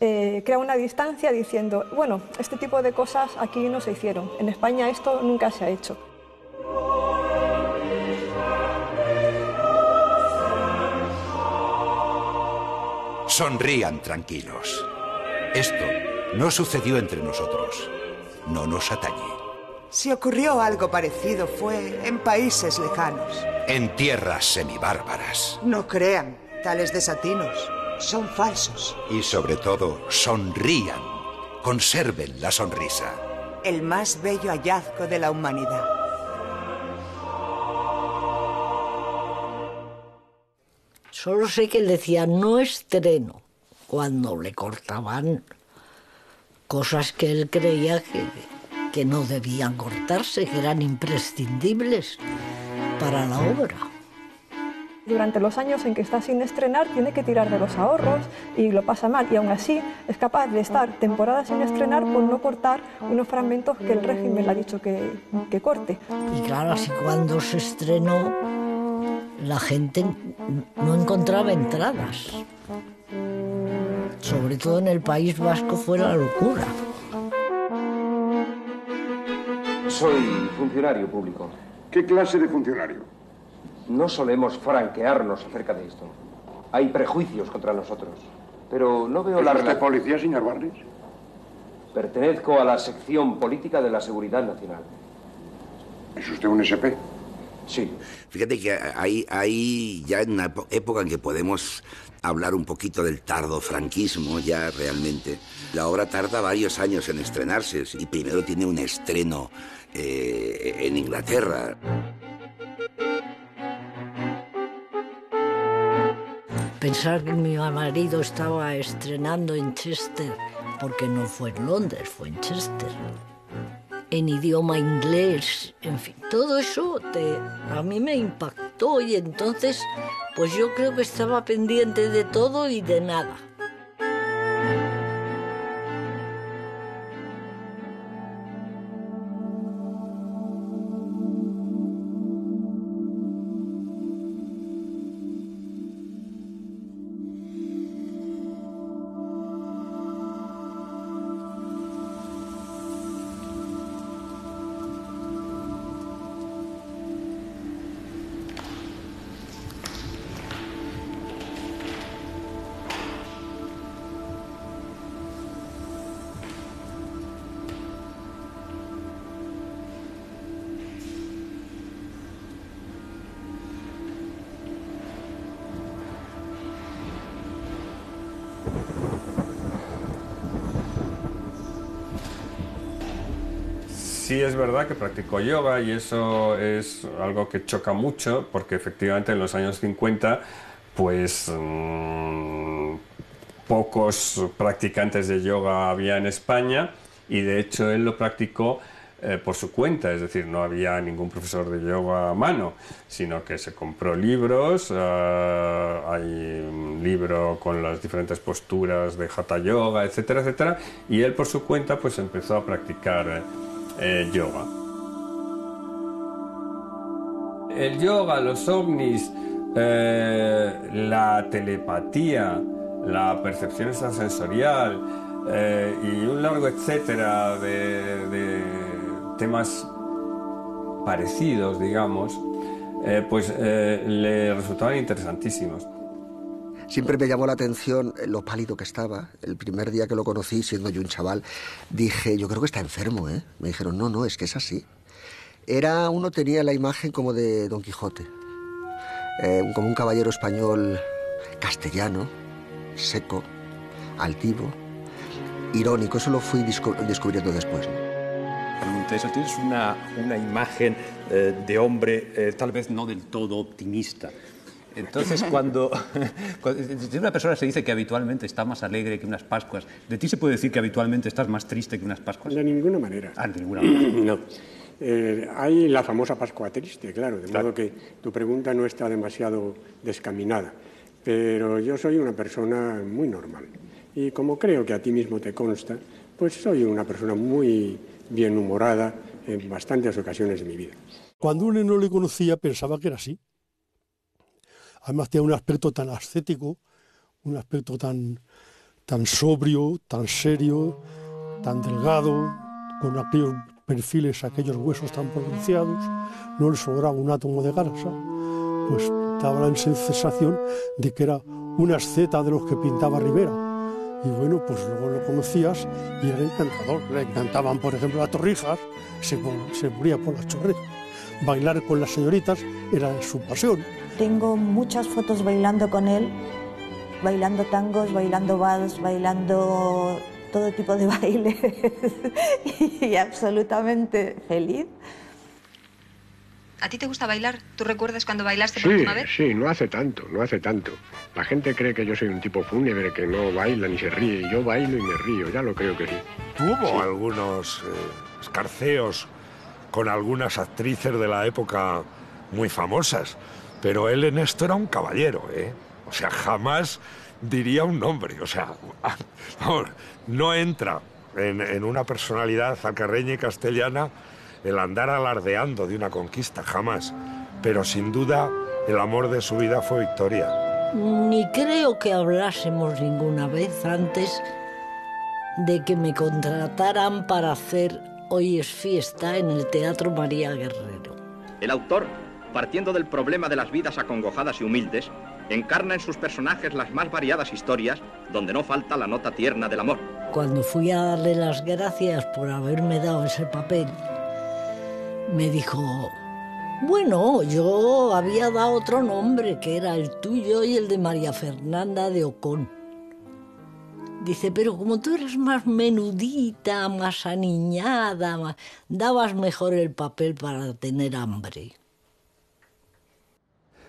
crea una distancia diciendo, bueno, este tipo de cosas aquí no se hicieron, en España esto nunca se ha hecho. Sonrían tranquilos. Esto no sucedió entre nosotros. No nos atañe. Si ocurrió algo parecido fue en países lejanos. En tierras semibárbaras. No crean, tales desatinos son falsos. Y sobre todo, sonrían. Conserven la sonrisa. El más bello hallazgo de la humanidad. Solo sé que él decía no estreno cuando le cortaban cosas que él creía que no debían cortarse, que eran imprescindibles para la obra. Durante los años en que está sin estrenar tiene que tirar de los ahorros y lo pasa mal, y aún así es capaz de estar temporadas sin estrenar por no cortar unos fragmentos que el régimen le ha dicho que corte. Y claro, así cuando se estrenó la gente no encontraba entradas. sobre todo en el País Vasco, fue la locura. Soy funcionario público. ¿Qué clase de funcionario? No solemos franquearnos acerca de esto. Hay prejuicios contra nosotros. Pero no veo la relación. relación. ¿Es usted policía, señor Barris? Pertenezco a la sección política de la Seguridad Nacional. ¿Es usted un SP? Sí. Fíjate que hay ya en una época en que podemos hablar un poquito del tardofranquismo, ya realmente. La obra tarda varios años en estrenarse y primero tiene un estreno en Inglaterra. Pensar que mi marido estaba estrenando en Chester, porque no fue en Londres, fue en Chester, en idioma inglés, en fin, todo eso a mí me impactó y entonces pues yo creo que estaba pendiente de todo y de nada. Sí es verdad que practicó yoga y eso es algo que choca mucho porque efectivamente en los años 50 pues pocos practicantes de yoga había en España y de hecho él lo practicó por su cuenta, es decir, no había ningún profesor de yoga a mano, sino que se compró libros, hay un libro con las diferentes posturas de Hatha Yoga, etcétera, etcétera, y él por su cuenta pues empezó a practicar yoga. El yoga, los ovnis, la telepatía, la percepción extrasensorial y un largo etcétera de temas parecidos, digamos, pues le resultaban interesantísimos. Siempre me llamó la atención lo pálido que estaba. El primer día que lo conocí, siendo yo un chaval, dije, yo creo que está enfermo, ¿eh? Me dijeron, no, es que es así. Uno tenía la imagen como de Don Quijote, como un caballero español castellano, seco, altivo, irónico. Eso lo fui descubriendo después, ¿no? Eso tienes una imagen de hombre tal vez no del todo optimista. Entonces, cuando de una persona se dice que habitualmente está más alegre que unas Pascuas, ¿de ti se puede decir que habitualmente estás más triste que unas Pascuas? De ninguna manera. Ah, de ninguna manera. No. Hay la famosa Pascua triste, claro, de modo que tu pregunta no está demasiado descaminada. Pero yo soy una persona muy normal. Y como creo que a ti mismo te consta, pues soy una persona muy bienhumorada en bastantes ocasiones de mi vida. Cuando uno no le conocía pensaba que era así. Además tenía un aspecto tan ascético, un aspecto tan sobrio, tan serio, tan delgado, con aquellos perfiles, aquellos huesos tan pronunciados, no le sobraba un átomo de grasa, pues daba la sensación de que era un asceta de los que pintaba Rivera. Y bueno, pues luego lo conocías y era encantador. Le encantaban, por ejemplo, las torrijas, se moría por las torrijas. Bailar con las señoritas era su pasión. Tengo muchas fotos bailando con él, bailando tangos, bailando vals, bailando todo tipo de bailes y absolutamente feliz. ¿A ti te gusta bailar? ¿Tú recuerdas cuando bailaste por última vez? Sí, no hace tanto. La gente cree que yo soy un tipo fúnebre que no baila ni se ríe. Yo bailo y me río, ya lo creo que sí. Tuvo algunos escarceos con algunas actrices de la época muy famosas, pero él en esto era un caballero, ¿eh? O sea, jamás diría un nombre, o sea, vamos, no entra en una personalidad alcarreña y castellana el andar alardeando de una conquista, jamás. Pero sin duda el amor de su vida fue Victoria. Ni creo que hablásemos ninguna vez antes de que me contrataran para hacer Hoy es fiesta en el Teatro María Guerrero. El autor, partiendo del problema de las vidas acongojadas y humildes, encarna en sus personajes las más variadas historias donde no falta la nota tierna del amor. Cuando fui a darle las gracias por haberme dado ese papel, me dijo, bueno, yo había dado otro nombre, que era el tuyo y el de María Fernanda de Ocón. Dice, pero como tú eres más menudita, más aniñada, dabas mejor el papel para tener hambre.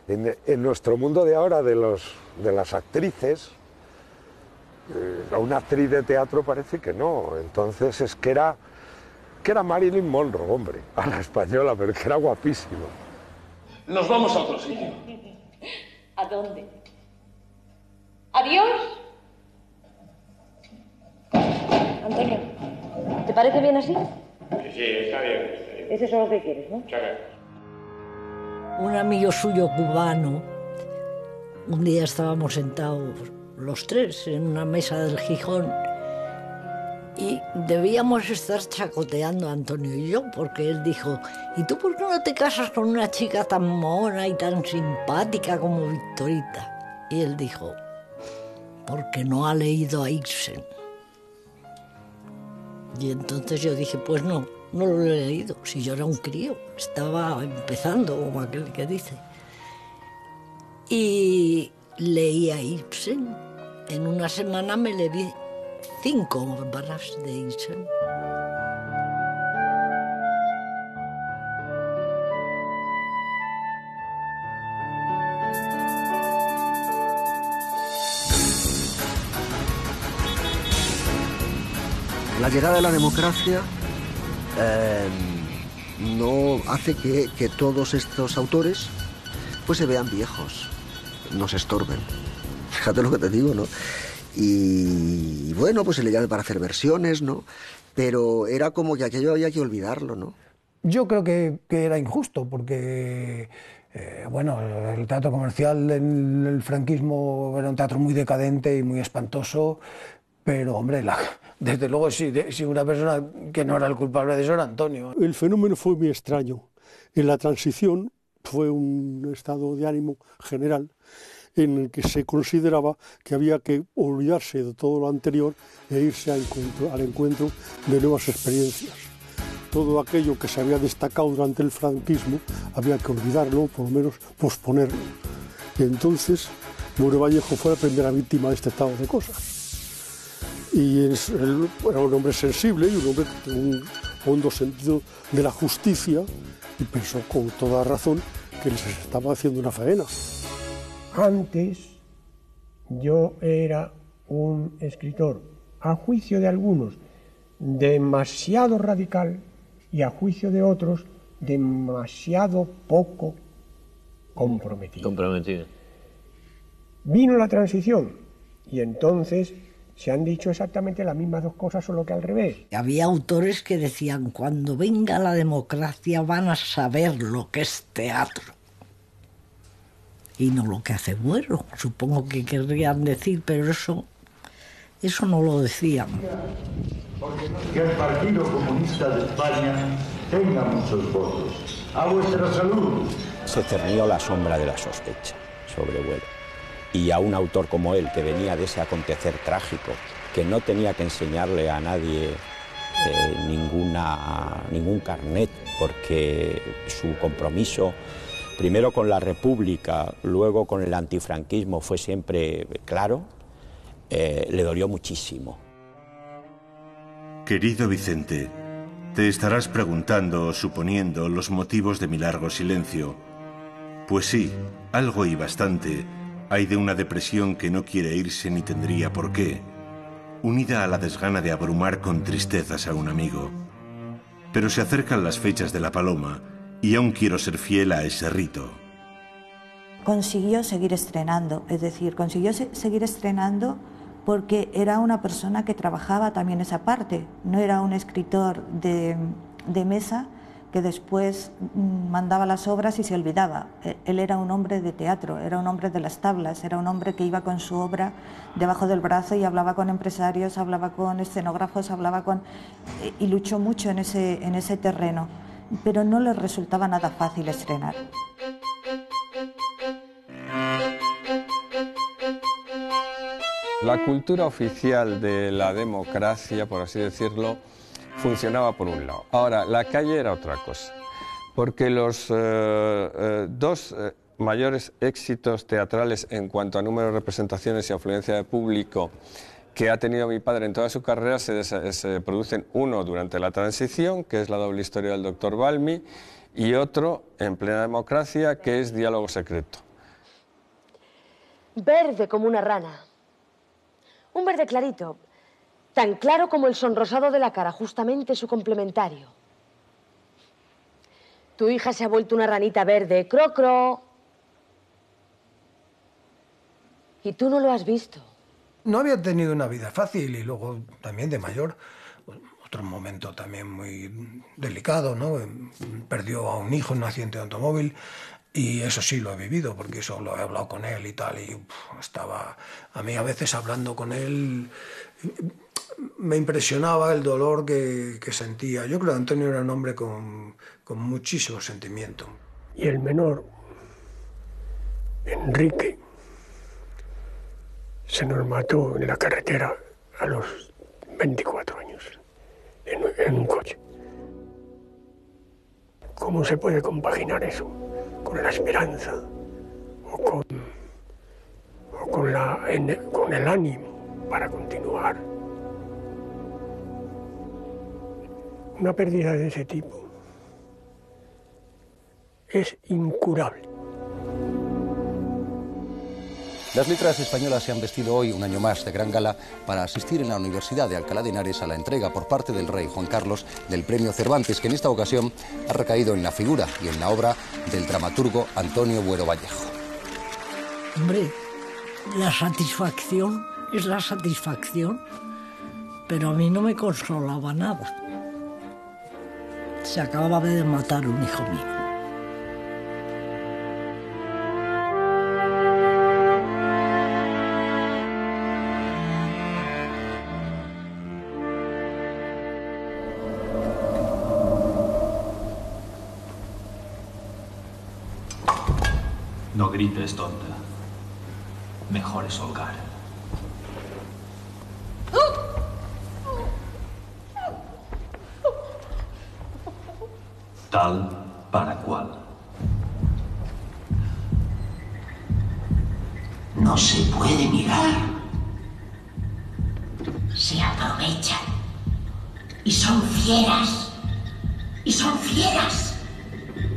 En nuestro mundo de ahora, de las actrices, a una actriz de teatro parece que no. Entonces es que era Marilyn Monroe, hombre, a la española, pero que era guapísima. Nos vamos a otro sitio. ¿A dónde? ¿Adiós? Antonio, ¿te parece bien así? Sí, está bien. Es eso lo que quieres, ¿no? Un amigo suyo cubano, un día estábamos sentados los tres en una mesa del Gijón y debíamos estar chacoteando Antonio y yo, porque él dijo, ¿y tú por qué no te casas con una chica tan mona y tan simpática como Victorita? Y él dijo, porque no ha leído a Ibsen. Y entonces yo dije, pues no lo he leído, si yo era un crío, estaba empezando, como aquel que dice. Y leí a Ibsen. En una semana me leí 5 obras de Ibsen. La llegada de la democracia no hace que todos estos autores pues se vean viejos, no se estorben. Fíjate lo que te digo, ¿no? Y bueno, pues se le llama para hacer versiones, ¿no? Pero era como que aquello había que olvidarlo, ¿no? Yo creo que era injusto, porque bueno, el teatro comercial en el franquismo era un teatro muy decadente y muy espantoso, pero hombre, desde luego si una persona que no era el culpable de eso era Antonio. El fenómeno fue muy extraño. En la transición fue un estado de ánimo general en el que se consideraba que había que olvidarse de todo lo anterior e irse al encuentro de nuevas experiencias. Todo aquello que se había destacado durante el franquismo había que olvidarlo, por lo menos posponerlo. Y entonces Muro Vallejo fue la primera víctima de este estado de cosas. Y él era un hombre sensible y un hombre que tenía un hondo sentido de la justicia y pensó con toda razón que les estaba haciendo una faena. Antes yo era un escritor, a juicio de algunos, demasiado radical y a juicio de otros, demasiado poco comprometido. Vino la transición y entonces se han dicho exactamente las mismas dos cosas, solo que al revés. Había autores que decían, cuando venga la democracia van a saber lo que es teatro. Y no lo que hace bueno, supongo que querrían decir, pero eso no lo decían. Que el Partido Comunista de España tenga muchos votos. ¡A vuestra salud! Se cernió la sombra de la sospecha sobre Buero. Y a un autor como él, que venía de ese acontecer trágico, que no tenía que enseñarle a nadie ningún carnet, porque su compromiso, primero con la República, luego con el antifranquismo, fue siempre claro, le dolió muchísimo. Querido Vicente, te estarás preguntando o suponiendo los motivos de mi largo silencio. Pues sí, algo y bastante hay de una depresión que no quiere irse ni tendría por qué, unida a la desgana de abrumar con tristezas a un amigo. Pero se acercan las fechas de la Paloma y aún quiero ser fiel a ese rito. Consiguió seguir estrenando, es decir, consiguió seguir estrenando porque era una persona que trabajaba también esa parte. No era un escritor de mesa, que después mandaba las obras y se olvidaba. Él era un hombre de teatro, era un hombre de las tablas, era un hombre que iba con su obra debajo del brazo y hablaba con empresarios, hablaba con escenógrafos, y luchó mucho en ese terreno, pero no le resultaba nada fácil estrenar. La cultura oficial de la democracia, por así decirlo, funcionaba por un lado. Ahora, la calle era otra cosa, porque los dos mayores éxitos teatrales en cuanto a número de representaciones y afluencia de público que ha tenido mi padre en toda su carrera se producen, uno durante la transición, que es La doble historia del doctor Balmi, y otro en plena democracia, que es Diálogo secreto. Verde como una rana. Un verde clarito, tan claro como el sonrosado de la cara, justamente su complementario. Tu hija se ha vuelto una ranita verde, cro-cro. Y tú no lo has visto. No había tenido una vida fácil y luego también de mayor, otro momento también muy delicado, ¿no? Perdió a un hijo en un accidente de automóvil. Y eso sí lo he vivido, porque eso lo he hablado con él y tal, y estaba... A mí a veces hablando con él me impresionaba el dolor que sentía. Yo creo que Antonio era un hombre con muchísimo sentimiento. Y el menor, Enrique, se nos mató en la carretera a los 24 años, en un coche. ¿Cómo se puede compaginar eso con la esperanza o con el ánimo para continuar? Una pérdida de ese tipo es incurable. Las letras españolas se han vestido hoy, un año más, de gran gala para asistir en la Universidad de Alcalá de Henares a la entrega por parte del rey Juan Carlos del Premio Cervantes, que en esta ocasión ha recaído en la figura y en la obra del dramaturgo Antonio Buero Vallejo. Hombre, la satisfacción es la satisfacción, pero a mí no me consolaba nada. Se acababa de matar un hijo mío. No grites, tonta. Mejor es holgar. Tal para cual. No se puede mirar. Se aprovechan. Y son fieras. Y son fieras.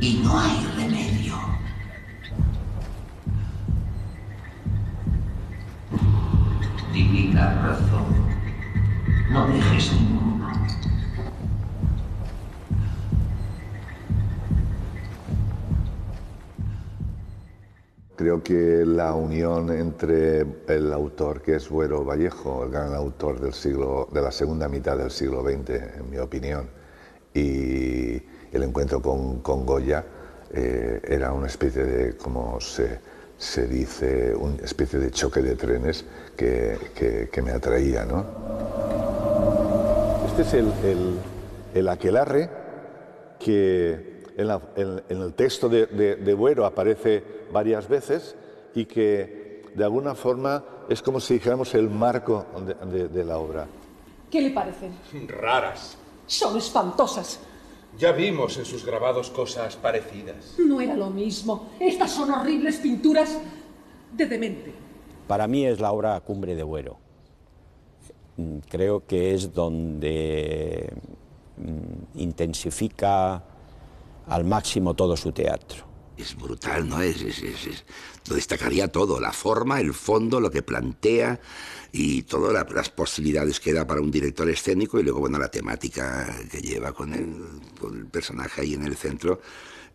Y no hay remedio. Divina razón. No dejes ninguno. Creo que la unión entre el autor, que es Buero Vallejo, el gran autor de la segunda mitad del siglo XX, en mi opinión, y el encuentro con Goya, era una especie de, como se dice, una especie de choque de trenes que me atraía, ¿no? Este es el aquelarre que en el texto de Buero aparece varias veces y que de alguna forma es como si dijéramos el marco de la obra. ¿Qué le parecen? Raras. Son espantosas. Ya vimos en sus grabados cosas parecidas. No era lo mismo. Estas son horribles pinturas de demente. Para mí es la obra cumbre de Buero. Creo que es donde intensifica al máximo todo su teatro. Es brutal, ¿no? Lo destacaría todo, la forma, el fondo, lo que plantea y todas las posibilidades que da para un director escénico y luego, bueno, la temática que lleva con el personaje ahí en el centro.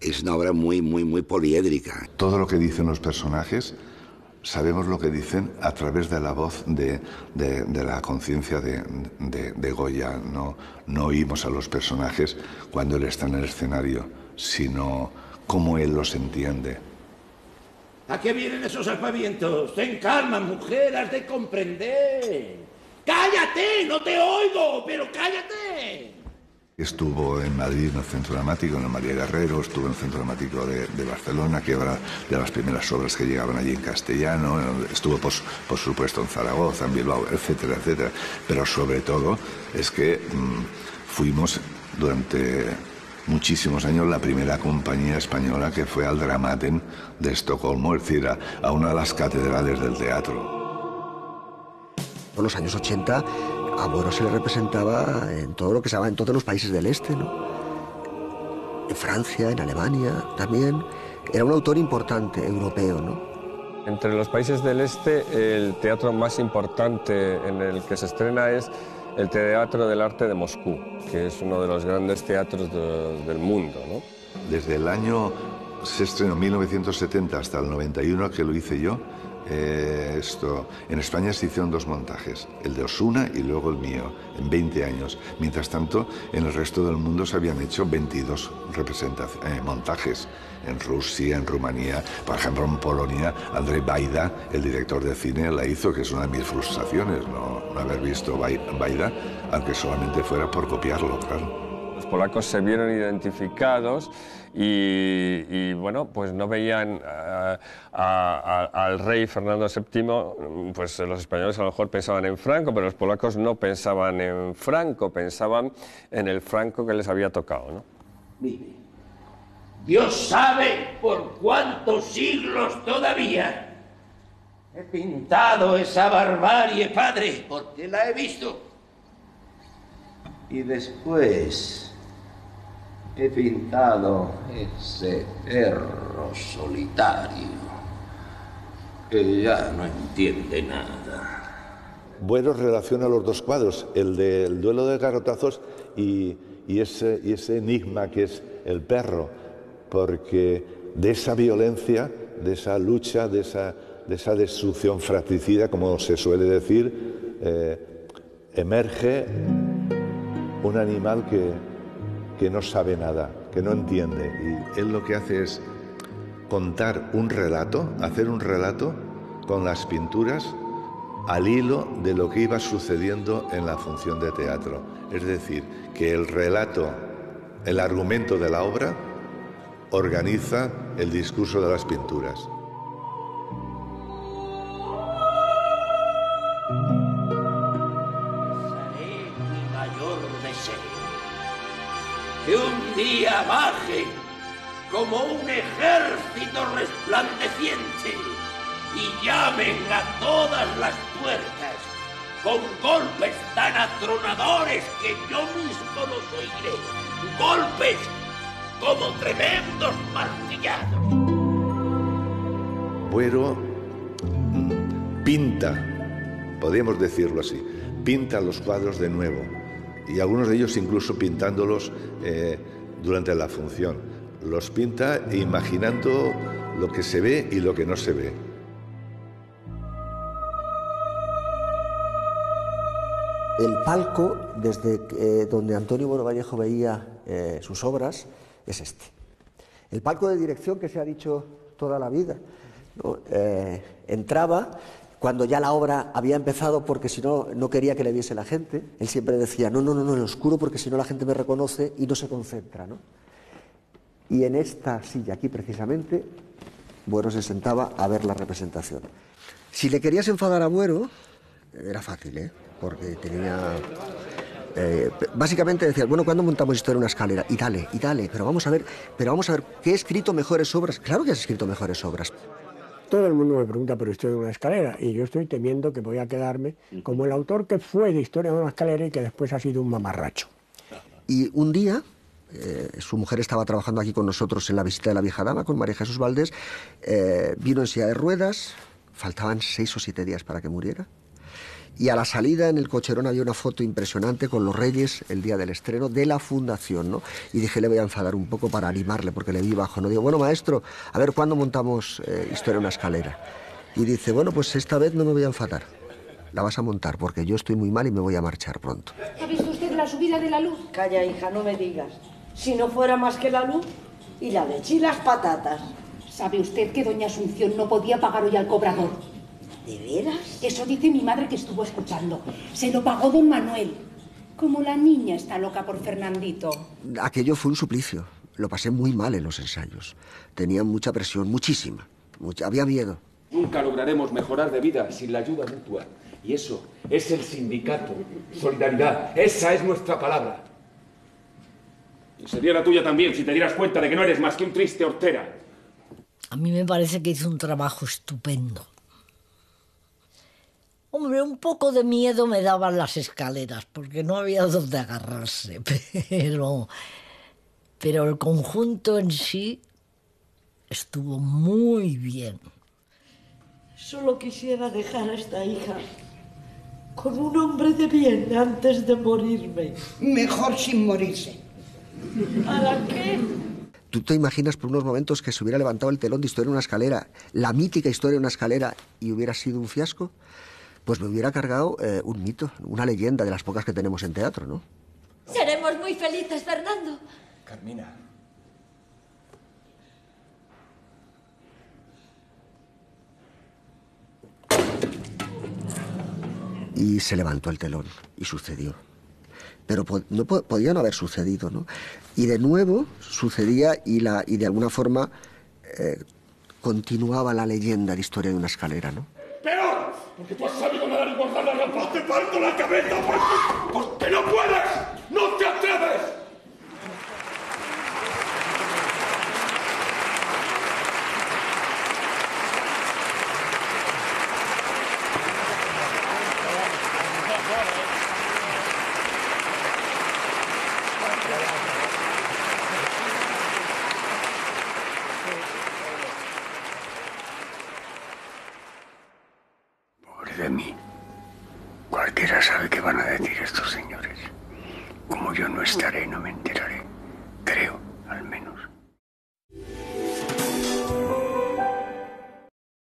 Es una obra muy, muy, muy poliédrica. Todo lo que dicen los personajes sabemos lo que dicen a través de la voz de la conciencia de Goya. No oímos a los personajes cuando él está en el escenario, sino cómo él los entiende. ¿A qué vienen esos aspavientos? Ten calma, mujer, has de comprender. ¡Cállate! ¡No te oigo! ¡Pero cállate! Estuvo en Madrid en el Centro Dramático, en el María Guerrero, estuvo en el Centro Dramático de Barcelona, que era de las primeras obras que llegaban allí en castellano, estuvo por supuesto en Zaragoza, en Bilbao, etcétera, etcétera. Pero sobre todo es que fuimos durante muchísimos años la primera compañía española que fue al Dramaten de Estocolmo, es decir, a una de las catedrales del teatro. En los años 80 a Buero se le representaba en todo lo que se llama en todos los países del este, ¿no? En Francia, en Alemania también. Era un autor importante, europeo, ¿no? Entre los países del este, el teatro más importante en el que se estrena es el Teatro del Arte de Moscú, que es uno de los grandes teatros del mundo, ¿no? Desde el año, se estrenó 1970 hasta el 91, que lo hice yo, en España se hicieron 2 montajes, el de Osuna y luego el mío, en 20 años. Mientras tanto, en el resto del mundo se habían hecho 22 montajes, en Rusia, en Rumanía, por ejemplo en Polonia, Andrzej Wajda, el director de cine, la hizo, que es una de mis frustraciones, no haber visto Wajda, aunque solamente fuera por copiarlo, claro. Los polacos se vieron identificados y bueno, pues no veían al rey Fernando VII, pues los españoles a lo mejor pensaban en Franco, pero los polacos no pensaban en Franco, pensaban en el Franco que les había tocado, ¿no? Vive. Dios sabe por cuántos siglos todavía he pintado esa barbarie, padre, porque la he visto. Y después he pintado ese perro solitario que ya no entiende nada. Buero relaciona los 2 cuadros, el del duelo de garrotazos y ese enigma que es el perro, porque de esa violencia, de esa lucha, de esa destrucción fratricida, como se suele decir, emerge un animal que no sabe nada, que no entiende. Y él lo que hace es contar un relato, hacer un relato con las pinturas al hilo de lo que iba sucediendo en la función de teatro. Es decir, que el relato, el argumento de la obra, organiza el discurso de las pinturas. Que un día baje como un ejército resplandeciente y llamen a todas las puertas con golpes tan atronadores que yo mismo los oiré, golpes como tremendos martillazos. Buero pinta, podríamos decirlo así, pinta los cuadros de nuevo. Y algunos de ellos incluso pintándolos durante la función. Los pinta imaginando lo que se ve y lo que no se ve. El palco, desde donde Antonio Buero Vallejo veía sus obras, es este. El palco de dirección que se ha dicho toda la vida, ¿no? Entraba cuando ya la obra había empezado, porque si no, no quería que le viese la gente. Él siempre decía, no, en oscuro, porque si no la gente me reconoce y no se concentra, ¿no? Y en esta silla aquí, precisamente, Buero se sentaba a ver la representación. Si le querías enfadar a Buero, era fácil, porque tenía... básicamente decías, bueno, ¿cuándo montamos esto en una escalera? Y dale, pero vamos a ver, ¿qué he escrito mejores obras? Claro que has escrito mejores obras. Todo el mundo me pregunta por Historia de una escalera y yo estoy temiendo que voy a quedarme como el autor que fue de Historia de una escalera y que después ha sido un mamarracho. Y un día, su mujer estaba trabajando aquí con nosotros en la visita de la vieja dama, con María Jesús Valdés, vino en silla de ruedas, faltaban 6 o 7 días para que muriera. Y a la salida en el cocherón había una foto impresionante con los Reyes el día del estreno de la Fundación, ¿no? Y dije, le voy a enfadar un poco para animarle, porque le vi bajo, ¿no? Digo, bueno, maestro, a ver, ¿cuándo montamos Historia de una escalera? Y dice, bueno, pues esta vez no me voy a enfadar. La vas a montar porque yo estoy muy mal y me voy a marchar pronto. ¿Ha visto usted la subida de la luz? Calla, hija, no me digas. Si no fuera más que la luz y la leche y las patatas. ¿Sabe usted que doña Asunción no podía pagar hoy al cobrador? ¿De veras? Eso dice mi madre que estuvo escuchando. Se lo pagó don Manuel. Como la niña está loca por Fernandito. Aquello fue un suplicio. Lo pasé muy mal en los ensayos. Tenía mucha presión, muchísima. Había miedo. Nunca lograremos mejorar de vida sin la ayuda mutua. Y eso es el sindicato. Solidaridad. Esa es nuestra palabra. Y sería la tuya también si te dieras cuenta de que no eres más que un triste hortera. A mí me parece que hizo un trabajo estupendo. Hombre, un poco de miedo me daban las escaleras, porque no había dónde agarrarse, pero el conjunto en sí estuvo muy bien. Solo quisiera dejar a esta hija con un hombre de bien antes de morirme. Mejor sin morirse. ¿Para qué? ¿Tú te imaginas por unos momentos que se hubiera levantado el telón de Historia en una escalera, la mítica Historia en una escalera, y hubiera sido un fiasco? Pues me hubiera cargado un mito, una leyenda de las pocas que tenemos en teatro, ¿no? Seremos muy felices, Fernando. Carmina. Y se levantó el telón, y sucedió. Pero no podía no haber sucedido, ¿no? Y de nuevo sucedía y de alguna forma continuaba la leyenda de Historia de una escalera, ¿no? ¡Peor! Porque tú has sabido nadar y guardar la ropa. ¡Te parto la cabeza! ¡Porque no puedes! ¡No te atreves! De mí. Cualquiera sabe qué van a decir estos señores. Como yo no estaré, no me enteraré.